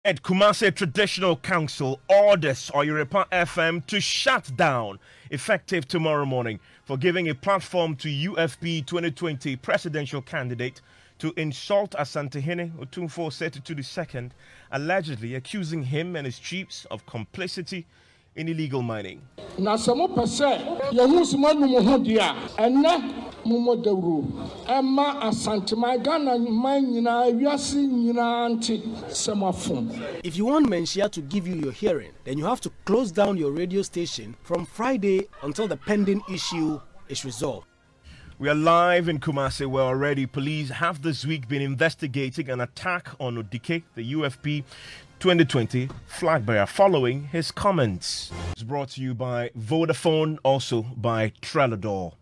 At Kumasi Traditional Council orders Oyerepa FM to shut down effective tomorrow morning for giving a platform to UFP 2020 presidential candidate to insult Asantehene Otumfuo Setitu II, allegedly accusing him and his chiefs of complicity in illegal mining. Na samo pese yehu simanu mo dia enne mo dawru ema asantema Ghana man nyina wiase nyina nti semafom. If you want Menchia to give you your hearing, then you have to close down your radio station from Friday until the pending issue is resolved. We are live in Kumasi, where already police have this week been investigating an attack on Odike, the UFP 2020 flag bearer, following his comments. It's brought to you by Vodafone, also by Trellador.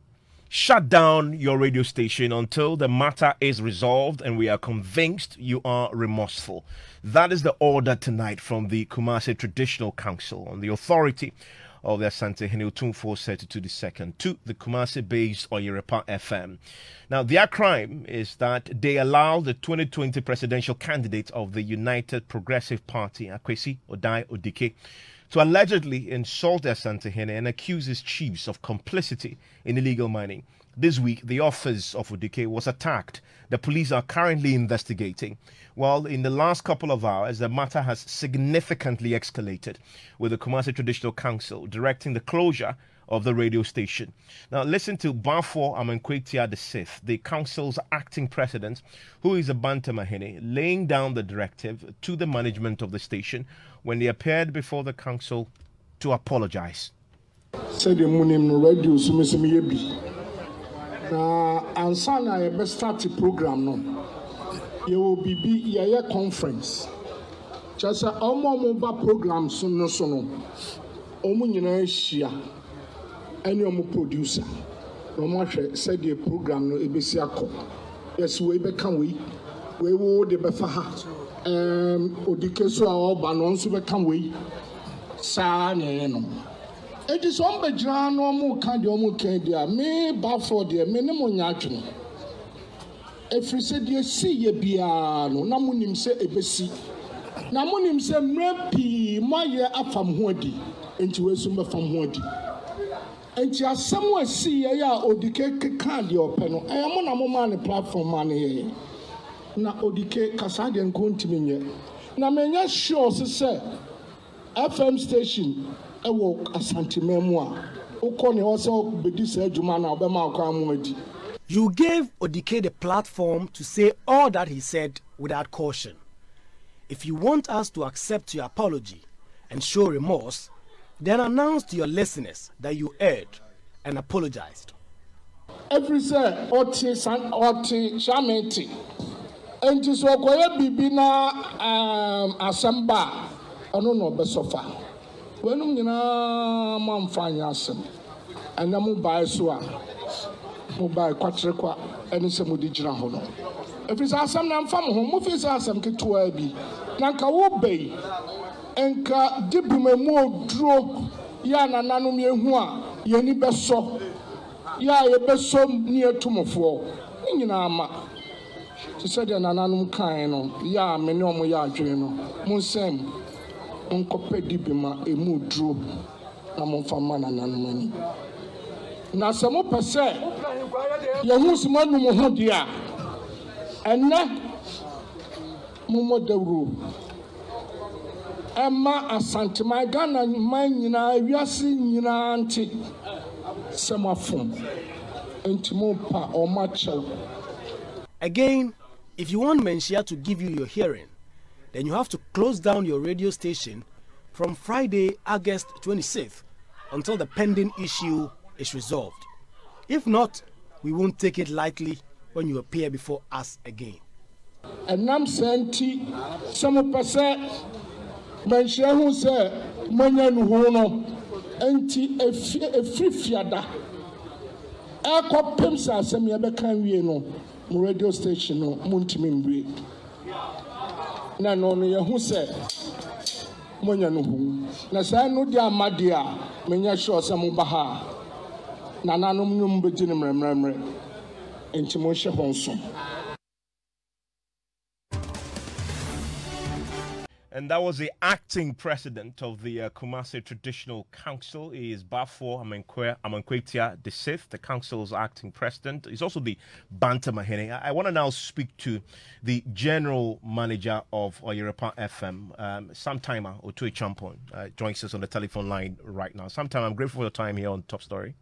Shut down your radio station until the matter is resolved and we are convinced you are remorseful. That is the order tonight from the Kumasi Traditional Council on the authority of the Asantehene Otumfuo Setitu II to the Kumasi-based Oyerepa FM. Now, their crime is that they allowed the 2020 presidential candidate of the United Progressive Party, Akwesi Odai Odike, to allegedly insult the Asantehene and accuse his chiefs of complicity in illegal mining. This week, the office of Odike was attacked. The police are currently investigating. While in the last couple of hours, the matter has significantly escalated, with the Kumasi Traditional Council directing the closure of the radio station. Now, listen to Bafo Amankwetia VI, the council's acting president, who is a Bantamahene, laying down the directive to the management of the station when they appeared before the council to apologize. Said the morning radio ansana e start the program no. You will be a conference. Just a mobile program soon. Omunyina any producer. No said the program no ebesiako. Yes, we become we will the befaha. Odike so our banon so become we. Sa no. It is on the ground no more kind of me bafo de me ne mo nyatwe. If we said you see ye biano, namunim se ebesi. Namunim se mrepi maye afam hodi, enti we sumba fam hodi. Enti asem see ya Odike kan de openo. Ayamo na mo man platform man ye. Na Odike kasa de nkontimi nye. Na menya sure se FM station ewo Asantehene a ukone also bedi se adwuma na obema akwa amodi. You gave Odike the platform to say all that he said without caution. If you want us to accept your apology and show remorse, then announce to your listeners that you erred and apologized. Every say oti shamenti enti so koye bibi na asamba ono no besofa wenum nyina mamfanya asem anamu bae so a mobile kwatrekwa eni se mudi gira ho no efisa asam na mfam ho mo fisa asam ketua bi na nka wo bei enka dibumemu oduro ya nananom yehu a yeni beso ya ye beso ni etumofo nyina ama se se de nananom kan no ya me ne omo ya adwene no mo nsem onkope dibima emu oduro na mo fama nananom ani na samo pese yehu simanu mo ho dia enne mo dawru ema asantema Ghana man nyina wiase nyina nti semafom entimo pa o macho. Again, if you want Menchia to give you your hearing, then you have to close down your radio station from Friday, August 26th until the pending issue is resolved. If not, we won't take it lightly when you appear before us again. And nam senti some percent Menchia who say manyan hono enti e free fiada e ko pemsa asem ye be kan wie no mo radio station no muntimi mbre na no no ye hu say manyan hu na say no dia amade a menya sure say mo ba ha nananom nyum be gine mremremre enti mo hye honso. And that was the acting president of the Kumasi Traditional Council. He is Bafo Amankwetia the Sixth, the council's acting president. He's also the Asantehene. I want to now speak to the general manager of Oyerepa FM, Sometime Otui Champon, joins us on the telephone line right now. Sometime, I'm grateful for your time here on Top Story.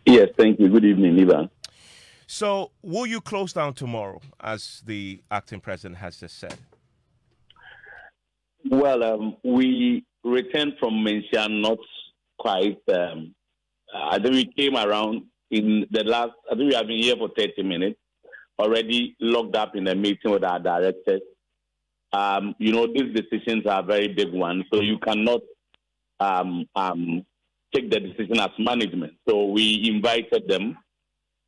Yes, thank you. Good evening, Ivan. So, will you close down tomorrow, as the acting president has just said? Well, we returned from Mensia not quite. I think we came around in the last, I think we have been here for 30 minutes, already locked up in a meeting with our directors. These decisions are very big ones, so you cannot take the decision as management. So we invited them.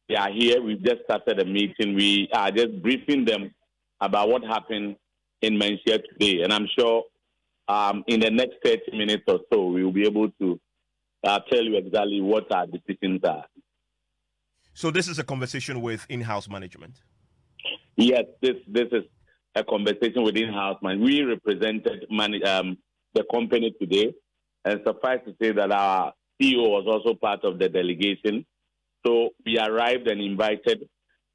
They are here. We've just started a meeting. We are just briefing them about what happened in Mensia today. And I'm sure in the next 30 minutes or so, we will be able to tell you exactly what our decisions are. So this is a conversation with in-house management? Yes, this is a conversation with in-house management. We represented the company today, and suffice to say that our CEO was also part of the delegation. So we arrived and invited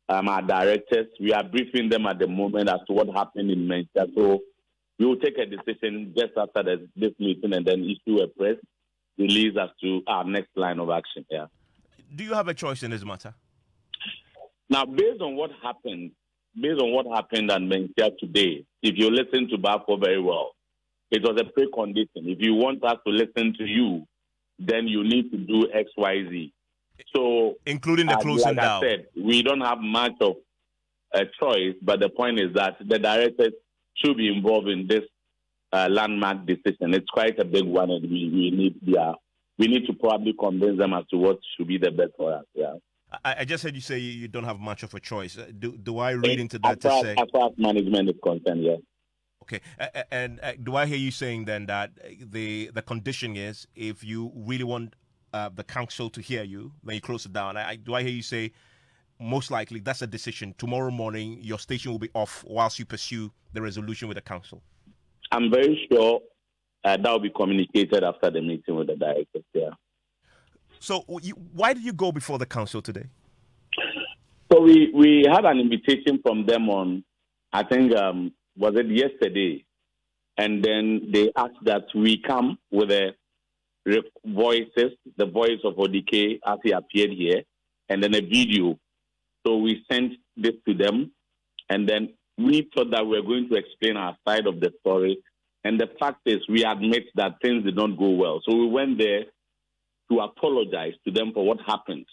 our directors. We are briefing them at the moment as to what happened in Mensia. So we will take a decision just after this meeting and then issue a press release as to our next line of action. Yeah. Do you have a choice in this matter? Now, based on what happened at Mensia today, if you listen to Bafo very well, it was a precondition. If you want us to listen to you, then you need to do X, Y, Z. So, including the closing down. Like I said, we don't have much of a choice, but the point is that the directors should be involved in this landmark decision. It's quite a big one, and we need to probably convince them as to what should be the best for us. Yeah. I just heard you say you don't have much of a choice. Do I read into that as far as management is concerned? Yes. Okay, and do I hear you saying then that the condition is if you really want the council to hear you, then you close it down? Do I hear you say most likely that's a decision? Tomorrow morning, your station will be off whilst you pursue the resolution with the council? I'm very sure that will be communicated after the meeting with the directors. Yeah. So why did you go before the council today? So we had an invitation from them on, I think, was it yesterday? And then they asked that we come with the voice of Odike as he appeared here, and then a video. So we sent this to them, and then we thought that we were going to explain our side of the story. And the fact is, we admit that things did not go well. So we went there to apologize to them for what happened.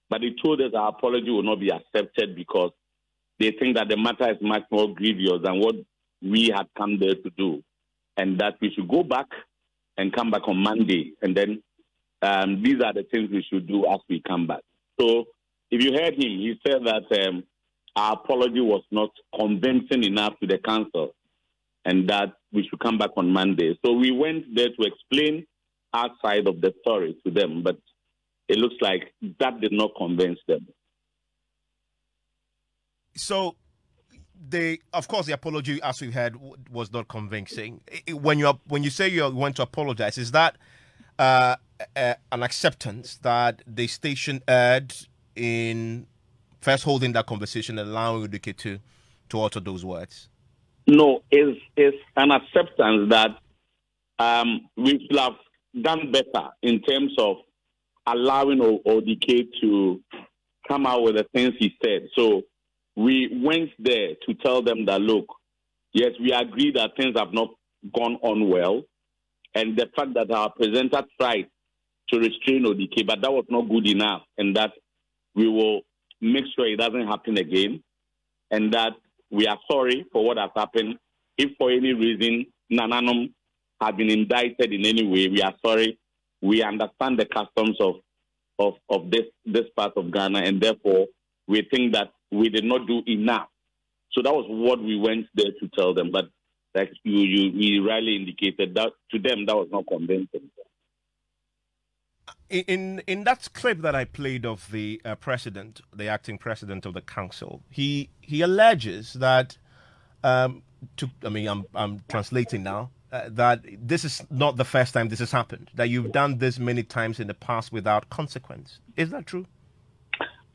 But they told us our apology will not be accepted because they think that the matter is much more grievous than what we had come there to do, and that we should go back and come back on Monday. And then these are the things we should do as we come back. So if you heard him, he said that our apology was not convincing enough to the council and that we should come back on Monday. So we went there to explain our side of the story to them, but it looks like that did not convince them. So, of course, the apology, as we heard, was not convincing. When you say you want to apologize, is that an acceptance that the station erred in first holding that conversation and allowing Udike to utter those words? No, it's an acceptance that we should have done better in terms of allowing Odike to come out with the things he said. So we went there to tell them that, look, yes, we agree that things have not gone on well, and the fact that our presenter tried to restrain Odike, but that was not good enough, and that we will make sure it doesn't happen again, and that we are sorry for what has happened. If for any reason Nananum has been indicted in any way, we are sorry. We understand the customs of this part of Ghana, and therefore we think that we did not do enough. So that was what we went there to tell them. But like you rightly indicated, that to them that was not convincing. In that clip that I played of the president, the acting president of the council, he alleges that I'm translating now, that this is not the first time this has happened, that you've done this many times in the past without consequence. Is that true?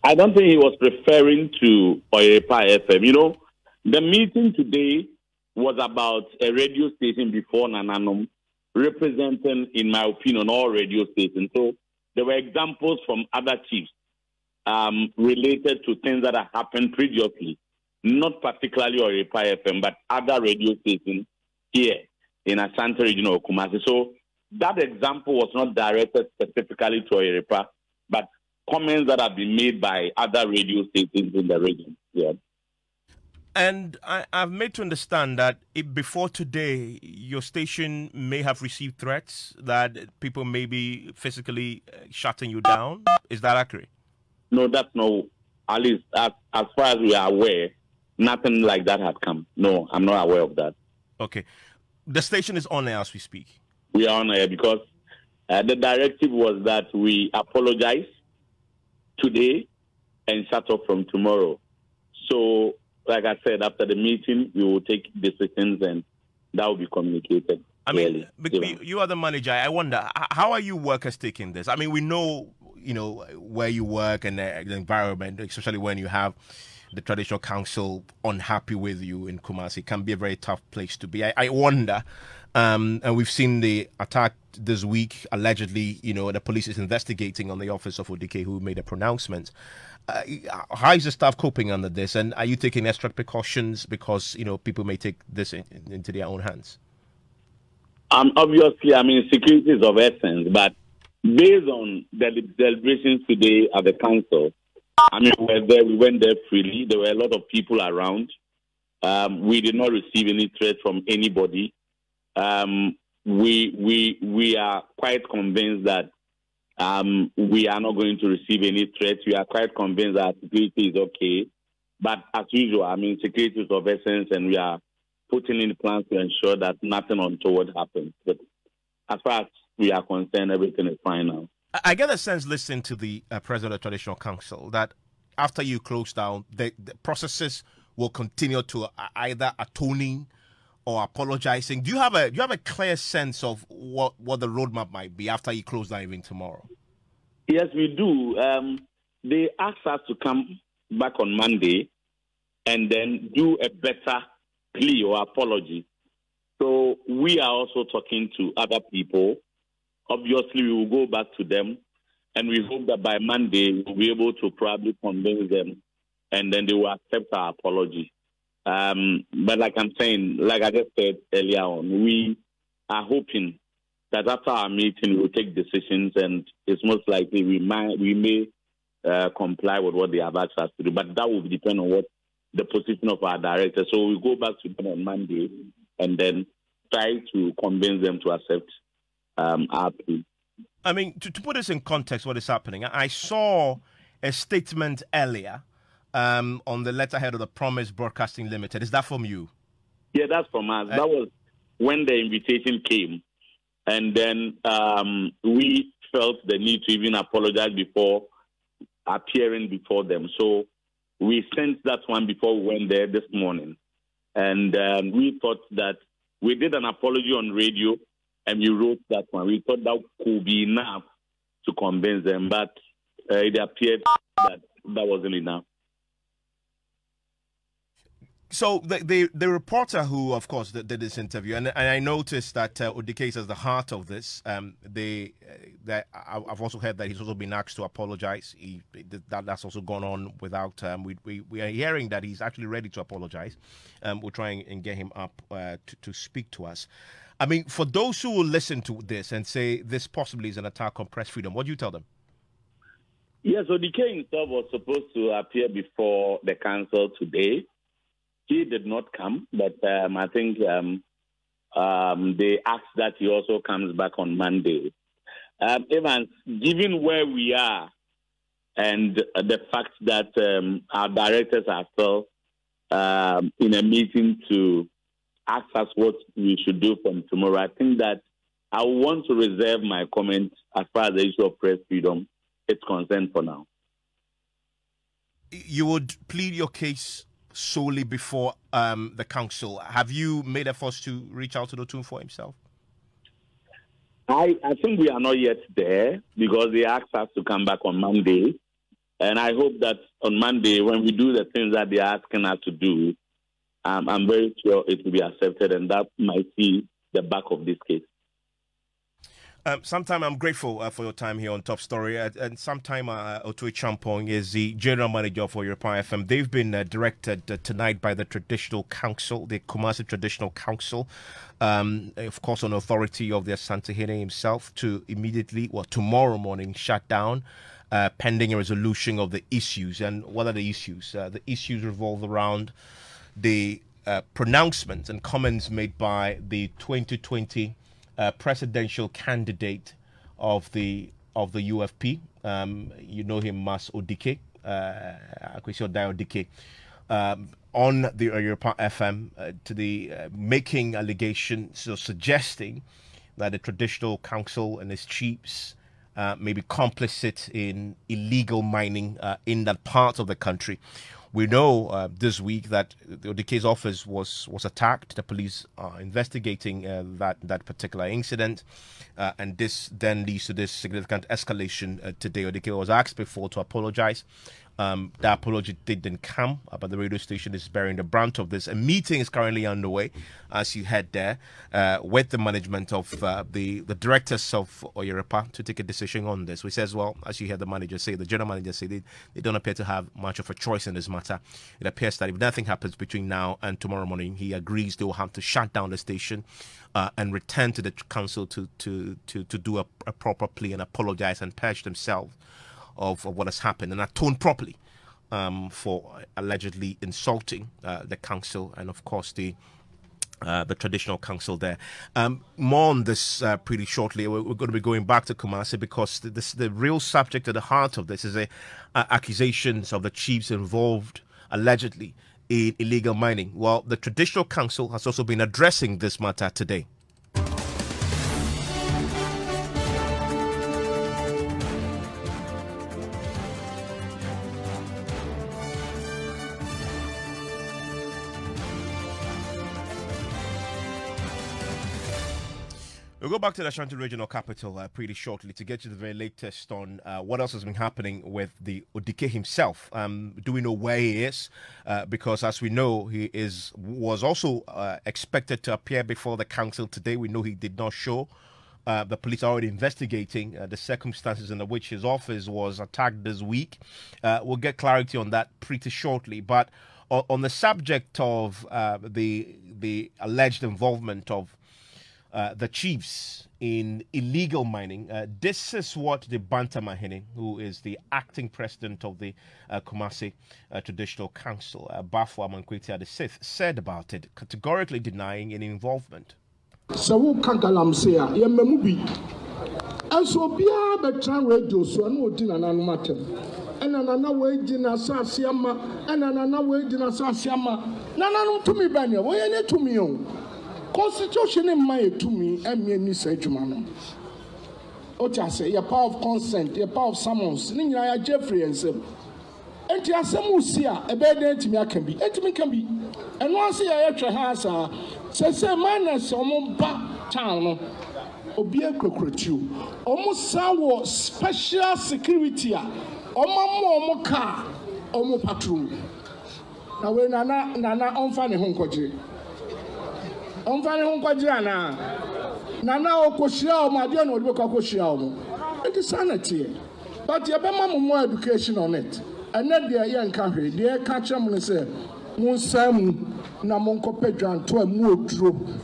I don't think he was referring to Oyerepa FM. You know, the meeting today was about a radio station before Nananom, representing, in my opinion, all radio stations. So there were examples from other chiefs related to things that have happened previously, not particularly Oyerepa FM, but other radio stations here in Asante region of Kumasi. So that example was not directed specifically to Oyerepa, but comments that have been made by other radio stations in the region. Yeah. And I've made to understand that before today, your station may have received threats that people may be physically shutting you down. Is that accurate? No, that's no. At least as far as we are aware, nothing like that has come. No, I'm not aware of that. Okay. The station is on air as we speak. We are on air because the directive was that we apologize today and shut off from tomorrow. So, like I said, after the meeting, we will take decisions and that will be communicated. I mean, you are the manager. I wonder, how are you workers taking this? I mean, we know, where you work and the environment, especially when you have the Traditional Council unhappy with you in Kumasi. It can be a very tough place to be. I wonder, and we've seen the attack this week, allegedly, the police is investigating on the office of Odike, who made a pronouncement. How is the staff coping under this? And are you taking extra precautions because, people may take this into their own hands? Obviously, security is of essence, but based on the deliberations today at the council, we went there freely. There were a lot of people around. We did not receive any threat from anybody. We are quite convinced that we are not going to receive any threats. We are quite convinced that security is okay. But as usual, security is of essence, and we are putting in plans to ensure that nothing untoward happens. But as far as we are concerned, everything is fine now. I get a sense, listening to the President of the Traditional Council, that after you close down, the processes will continue to either atoning or apologizing. Do you have a clear sense of what the roadmap might be after you close down even tomorrow? Yes, we do. They asked us to come back on Monday and then do a better plea or apology. So we are also talking to other people. Obviously, we will go back to them, and we hope that by Monday we'll be able to probably convince them, and then they will accept our apology. But like I'm saying, like I just said earlier on, we are hoping that after our meeting we'll take decisions, and it's most likely we may comply with what they have asked us to do. But that will depend on what the position of our director. So we'll go back to them on Monday and then try to convince them to accept our plea. To put this in context, what is happening, I saw a statement earlier on the letterhead of the Promise Broadcasting Limited. Is that from you? Yeah, that's from us. That was when the invitation came. And then we felt the need to even apologize before appearing before them. So we sent that one before we went there this morning. And we thought that we did an apology on radio, and we wrote that one. We thought that could be enough to convince them, but it appeared that wasn't enough. So the reporter who, of course, did this interview, and I noticed that Odike is at the heart of this. I've also heard that he's also been asked to apologize. That's also gone on without. We are hearing that he's actually ready to apologize. We'll try and get him up to speak to us. For those who will listen to this and say this possibly is an attack on press freedom, what do you tell them? Yes, Odike himself was supposed to appear before the council today. He did not come, but I think they asked that he also comes back on Monday. Evans, given where we are and the fact that our directors are still in a meeting to ask us what we should do from tomorrow, I think that I want to reserve my comment as far as the issue of press freedom is concerned for now. You would plead your case solely before the council. Have you made efforts to reach out to the Otumfuo himself? I think we are not yet there because they asked us to come back on Monday. And I hope that on Monday, when we do the things that they are asking us to do, I'm very sure it will be accepted, and that might be the back of this case. Sometime I'm grateful for your time here on Top Story. And sometime Otui Champong is the general manager for Oyerepa FM. They've been directed tonight by the Traditional Council, the Kumasi Traditional Council, of course, on authority of the Asantehene himself, to immediately, tomorrow morning, shut down, pending a resolution of the issues. And what are the issues? The issues revolve around the pronouncements and comments made by the 2020 presidential candidate of the UFP. You know him, Mas Odike, Akwesi Odike, on the Oyerepa FM, to the making allegations, so suggesting that the Traditional Council and its chiefs may be complicit in illegal mining in that part of the country. We know this week that the Odike's office was attacked. The police are investigating that particular incident, and this then leads to this significant escalation today. Odike was asked before to apologize. The apology didn't come, but the radio station is bearing the brunt of this. A meeting is currently underway, as you head there, with the management of the directors of Oyerepa to take a decision on this. Which says, well, as you heard the manager say, the general manager say, they don't appear to have much of a choice in this matter. It appears that if nothing happens between now and tomorrow morning, he agrees they will have to shut down the station and return to the council to do a proper plea and apologize and purge themselves of what has happened and atone properly for allegedly insulting the council and, of course, the Traditional Council there. More on this pretty shortly. We're going to be going back to Kumasi because the real subject at the heart of this is accusations of the chiefs involved allegedly in illegal mining. Well, the Traditional Council has also been addressing this matter today. We'll go back to the Ashanti Regional Capital pretty shortly to get you the very latest on what else has been happening with the Odike himself. Do we know where he is? Because as we know, he was also expected to appear before the council today. We know he did not show. The police are already investigating the circumstances in which his office was attacked this week. We'll get clarity on that pretty shortly. But on the subject of the alleged involvement of the chiefs in illegal mining, this is what the Asantehene, who is the acting president of the Kumasi Traditional Council, Bafo Amankweti VI, said about it, categorically denying any involvement. So who can say movie? And so be a better radio, so I know dinner and matter. And another way dinner Sasiama, and another way dinner Sasiama. Nana to me, Banya, why you to me? Constitution in my to me, and me, say to man. Ocha say, your power of consent, your power of summons, Nina Jeffrey and Sim. And your Samusia, a bad day to me, I can be, and me can be. And once I actually has say, minus almost back town, Obia Crocretu, almost sour special security, almost car, almost patrol. Now, when Nana on funny home country. On funny home country, Nana Okoshia, my dear, no look Okoshia. It is sanity. But you have more education on it. And then they are young country, they are catching and say, Monsamu. Na monko pedran to a modro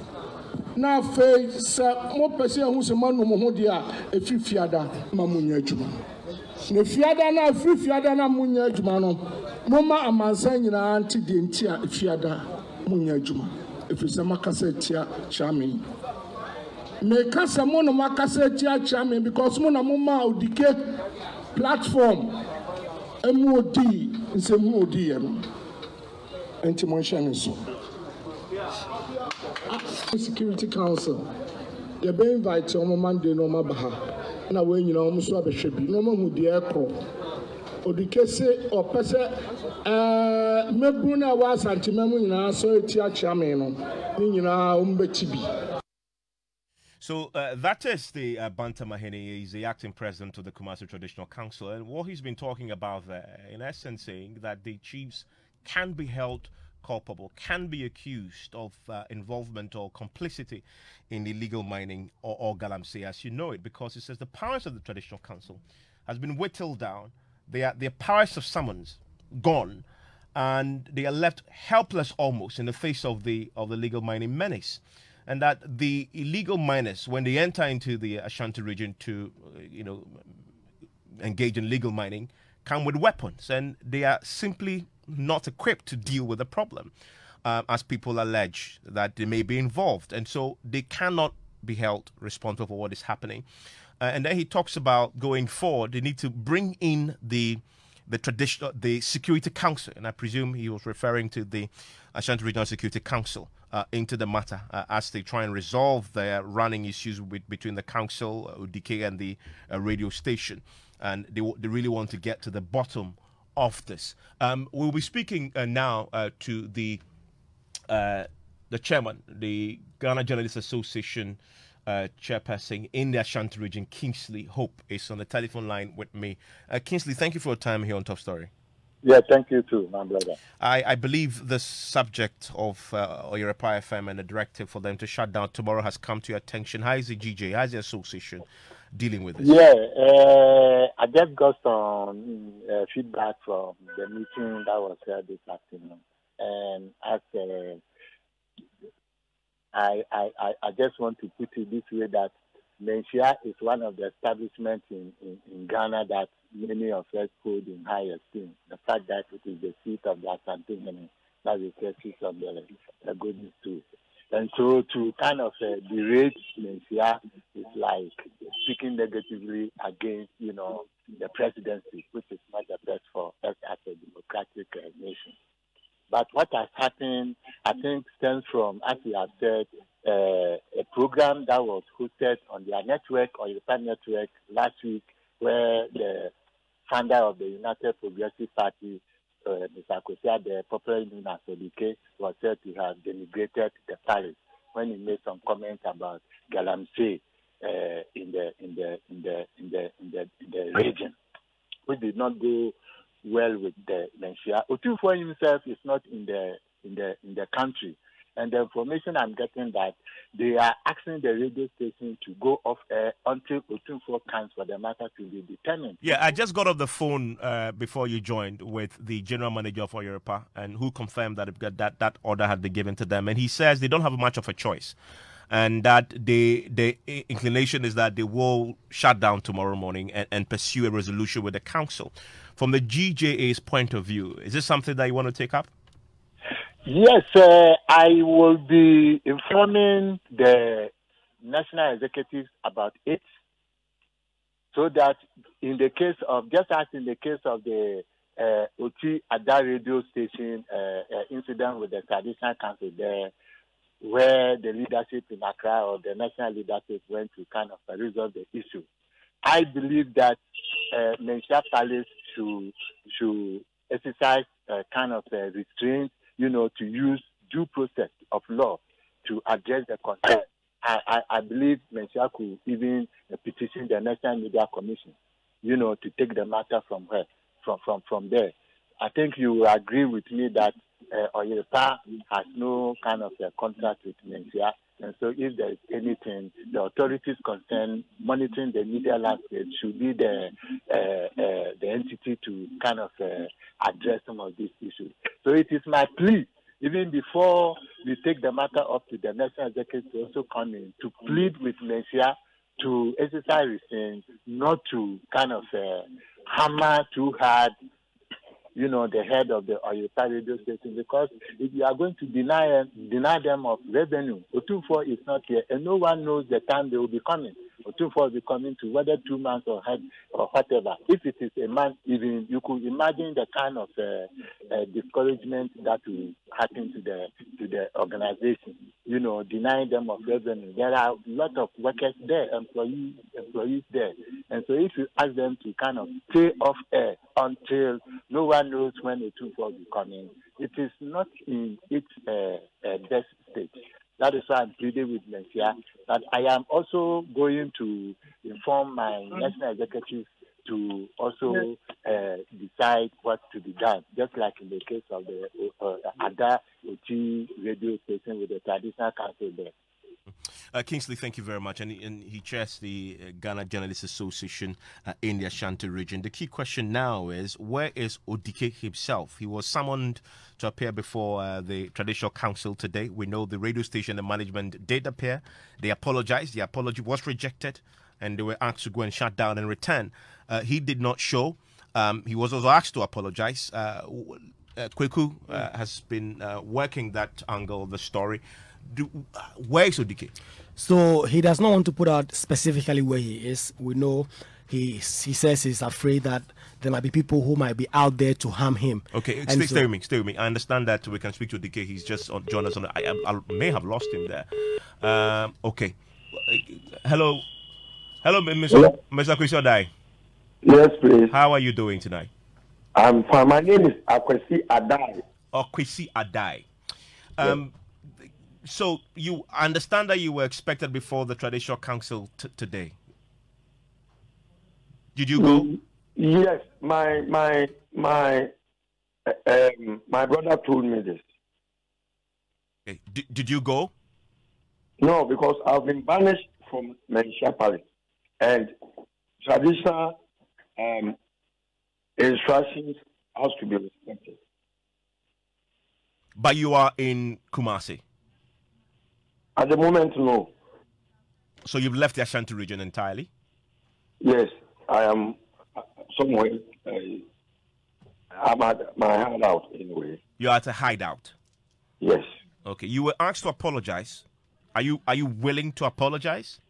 na fe sa mo pese hu se manu mo ho dia efifiada ma munya adwuma ne fiada na efifiada na munya adwuma no mo ma amansa nyina anti de nti a efiada munya adwuma efisa makasa tia chame me kasa mo no makasa tia chame because mo na mo ma Odike platform MOD nse mu odi no anti-motion so. Security Council. You've been invited on Monday, no mabaha. Now when you know, almost a baby, no one would the aircraft. odikese opese mebuna wa Asantehene nyina so eti achiame no ni nyina umbetibi. So that is the Asantehene. He's the acting president of the Kumasi Traditional Council, and what he's been talking about there, in essence, saying that the chiefs can be held culpable, can be accused of involvement or complicity in illegal mining or galamsey, as you know it, because it says the powers of the Traditional Council has been whittled down. Their powers of summons gone, and they are left helpless almost in the face of the legal mining menace. And that the illegal miners, when they enter into the Ashanti region to, engage in legal mining, come with weapons, and they are simply not equipped to deal with the problem, as people allege that they may be involved, and so they cannot be held responsible for what is happening. And then he talks about going forward, they need to bring in the Security Council, and I presume he was referring to the Ashanti Regional Security Council, into the matter as they try and resolve their running issues between the council, ODK, and the radio station. And they really want to get to the bottom of this. We'll be speaking now to the chairman, the Ghana Journalists Association chairperson in the Ashanti region, Kingsley Hope, is on the telephone line with me. Kingsley, thank you for your time here on Top Story. Yeah, thank you too, my brother. I believe the subject of Oyerepa FM and the directive for them to shut down tomorrow has come to your attention. How is the GJ, how is the association dealing with this? Yeah, I just got some feedback from the meeting that was held this afternoon. And as I just want to put it this way, that Menchia is one of the establishments in Ghana that many of us hold in high esteem. The fact that it is the seat of the Asantehene, that is the seat of the goodness too. And so to kind of berate Menchia is like speaking negatively against, the presidency, which is not the best for us as a democratic nation. But what has happened, I think, stems from, as you have said, a program that was hosted on their network, or European network, last week, where the founder of the United Progressive Party, Mr. Kosia, the popular known as ODK, was said to have denigrated the palace when he made some comments about galamsey in the region, which did not go well with the Menchia. Otunfuo himself is not in the country, and the information I'm getting that they are asking the radio station to go off air until Otunfuo comes for the matter to be determined. Yeah, I just got off the phone before you joined with the general manager of Oyerepa, and who confirmed that order had been given to them, and he says they don't have much of a choice, and that the inclination is that they will shut down tomorrow morning and pursue a resolution with the council. From the GJA's point of view, is this something that you want to take up? Yes, I will be informing the national executives about it, so that in the case of, just as in the case of the Oti Ada radio station incident with the Traditional Council there, where the leadership in Accra, or the national leadership, went to kind of resolve the issue. I believe that Menchia Palace should exercise kind of restraint, to use due process of law to address the concern. I believe Menchia could even petition the National Media Commission, to take the matter from there. I think you will agree with me that Oyerepa has no kind of contract with Menchia, and so if there is anything, the authorities concerned monitoring the media landscape should be the entity to kind of address some of these issues. So it is my plea, even before we take the matter up to the national executive, to also come in to plead with Menchia to exercise restraint, not to kind of hammer too hard, the head of the Oyerepa radio station, because if you are going to deny them of revenue, Otunfuo is not here, and no one knows the time they will be coming. Otunfo will be coming to, whether 2 months or whatever. If it is a month, even you could imagine the kind of discouragement that will happen to the organization. You know, denying them of revenue. There are a lot of workers there, employees there, and so if you ask them to kind of stay off air until no one knows when Otunfo will be coming, it is not in its best state. That is why I'm pleading with Mencia that I am also going to inform my national executive to also decide what to be done, just like in the case of the Ada Oti radio station with the Traditional Council there. Kingsley, thank you very much. And he chairs the Ghana Journalists Association in the Ashanti region. The key question now is, where is Odike himself? He was summoned to appear before the Traditional Council today. We know the radio station and management did appear. They apologized. The apology was rejected, and they were asked to go and shut down and return. He did not show. He was also asked to apologize. Kweku has been working that angle of the story. Where is Odike? So he does not want to put out specifically where he is. We know he says he's afraid that there might be people who might be out there to harm him. Okay, stay with me. I understand that we can speak to Odike. He's just joined us on. I may have lost him there. Okay. Hello, Mr. Kwesi Adai. Yes, please. How are you doing tonight? I'm fine. My name is Kwesi Adai. Kwesi Adai. So you understand that you were expected before the Traditional Council today. Did you go? Yes, my brother told me this. Okay. Did you go? No, because I've been banished from Menchia Palace, and traditional instructions has to be respected. But you are in Kumasi. At the moment, no. So you've left the Ashanti region entirely? Yes, I am somewhere. I'm at my hideout anyway. You're at a hideout? Yes. Okay. You were asked to apologize. Are you willing to apologize?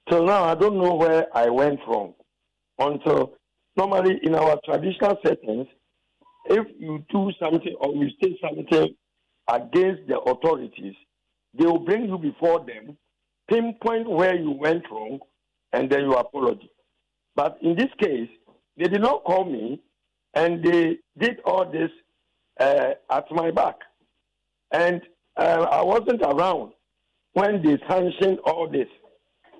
So now I don't know where I went wrong. Until normally in our traditional settings, if you do something or you say something against the authorities, they will bring you before them, pinpoint where you went wrong, and then you apologize. But in this case, they did not call me, and they did all this at my back. And I wasn't around when they sanctioned all this.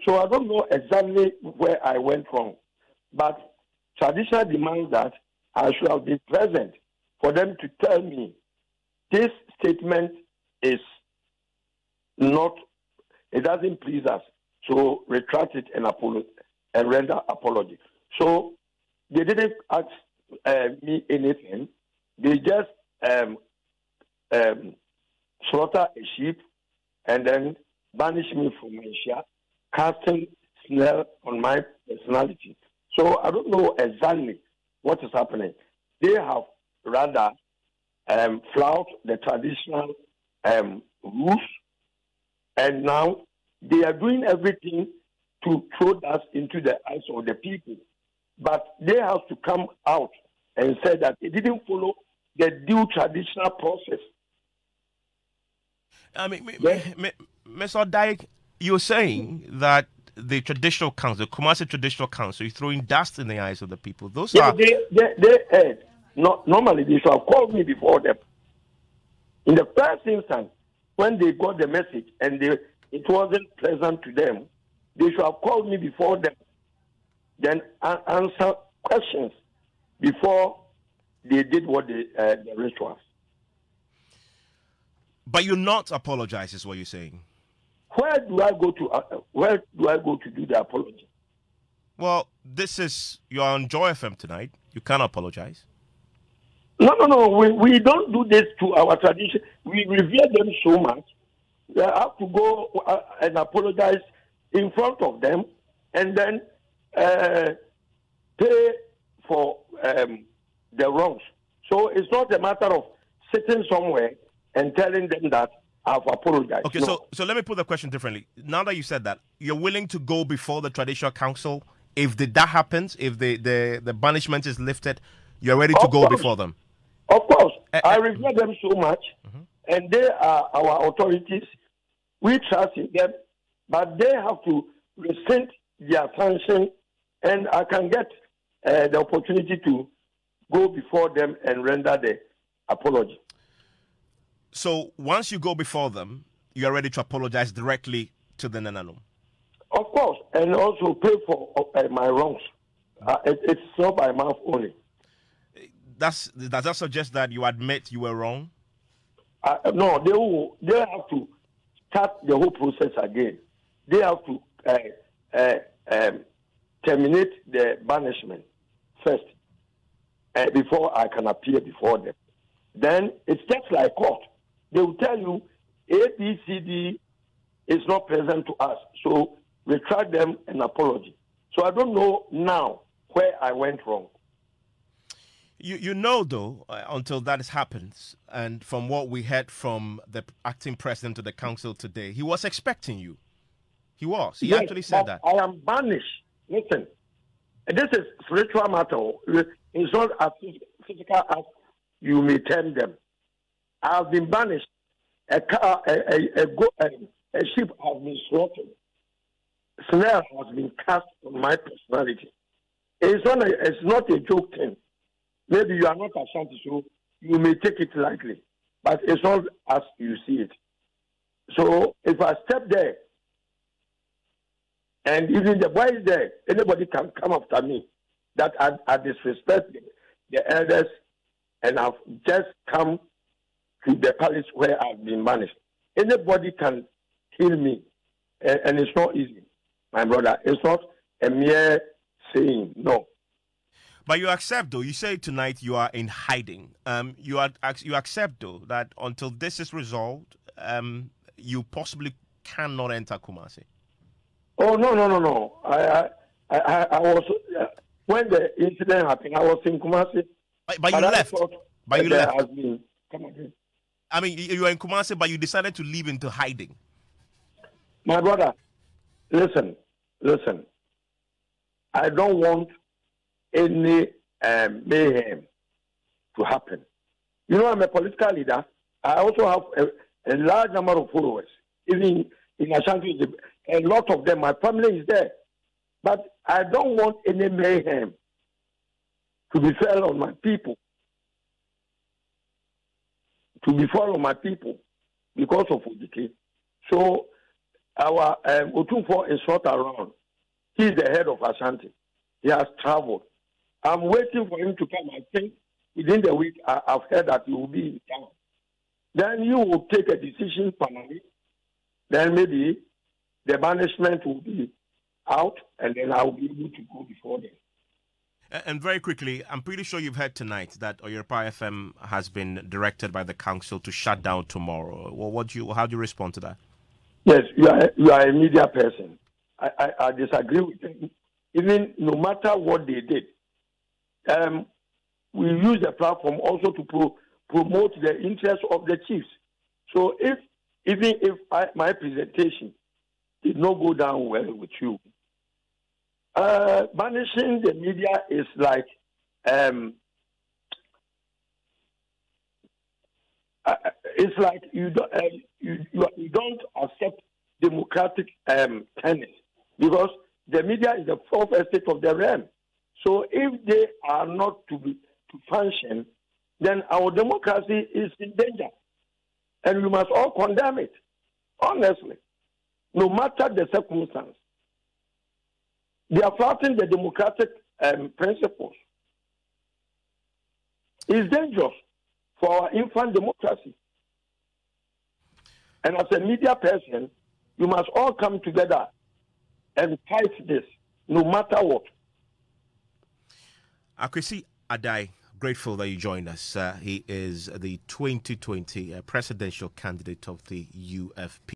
So I don't know exactly where I went wrong. But tradition demands that I should have been present for them to tell me this statement is not, it doesn't please us, so retract it and render apology. So they didn't ask me anything. They just slaughter a sheep and then banish me from Menchia, casting snare on my personality. So I don't know exactly what is happening. They have rather flouted the traditional rules, and now they are doing everything to throw dust into the eyes of the people. But they have to come out and say that they didn't follow the due traditional process. I mean, Mr. Odai, you're saying that the Traditional Council, the Kumasi Traditional Council, is throwing dust in the eyes of the people. Those are... They heard. Normally, they should have called me before them. In the first instance, when they got the message and it wasn't pleasant to them, they should have called me before them, then answer questions before they did what the rituals. But you're not apologizing, is what you're saying. Where do I go to do the apology? Well, you're on Joy FM tonight. You can't apologize. No. We don't do this to our tradition. We revere them so much. We have to go and apologize in front of them and then pay for the wrongs. So it's not a matter of sitting somewhere and telling them that I've apologized. Okay, no. so let me put the question differently. Now that you said that, you're willing to go before the Traditional Council if that happens, if the banishment is lifted, you're ready to go before them? Of course. I regret them so much, and they are our authorities. We trust in them, but they have to rescind their sanction, and I can get the opportunity to go before them and render the apology. So once you go before them, you are ready to apologize directly to the Nananum? Of course, and also pay for my wrongs. It's not by mouth only. Does that suggest that you admit you were wrong? No, they have to start the whole process again. They have to terminate the banishment first before I can appear before them. Then it's just like court. They will tell you ABCD is not present to us, so retract them an apology. So I don't know now where I went wrong. You know, though, until that happens, and from what we heard from the acting president of the council today, he was expecting you. He was. He actually said that. I am banished. Listen, this is spiritual matter. It's not as physical as you may term them. I have been banished. A sheep has been slaughtered. Snare has been cast on my personality. It's not a joke thing. Maybe you are not Ashanti, so you may take it lightly, but it's not as you see it. So if I step there, and even the boys there, anybody can come after me, that I disrespect the elders, and I've just come to the palace where I've been banished. Anybody can kill me, and it's not easy, my brother. It's not a mere saying, no. But you accept, though, you say tonight you are in hiding. You accept, though, that until this is resolved, you possibly cannot enter Kumasi. Oh, no. I was, when the incident happened, I was in Kumasi. But you left. But you left. Come again. I mean, you were in Kumasi, but you decided to leave into hiding. My brother, listen. I don't want any mayhem to happen. You know, I'm a political leader. I also have a large number of followers. Even in Ashanti, a lot of them, my family is there. But I don't want any mayhem to befall on my people. Because of Odike. So our Otunfo is not around. He's the head of Ashanti. He has traveled. I'm waiting for him to come. I think within the week, I've heard that he will be in town. Then you will take a decision finally. Then maybe the banishment will be out, and then I will be able to go before them. And very quickly, I'm pretty sure you've heard tonight that Oyerepa FM has been directed by the council to shut down tomorrow. Well, how do you respond to that? Yes, you are a media person. I disagree with them. Even no matter what they did, we use the platform also to promote the interests of the chiefs. So even if my presentation did not go down well with you, banishing the media is like it's like you don't accept democratic tenets, because the media is the fourth estate of the realm. So if they are not to function, then our democracy is in danger. And we must all condemn it, honestly, no matter the circumstance. They are flouting the democratic principles. It's dangerous for our infant democracy. And as a media person, you must all come together and fight this, no matter what. Akwesi Adai, grateful that you joined us. He is the 2020 presidential candidate of the UFP.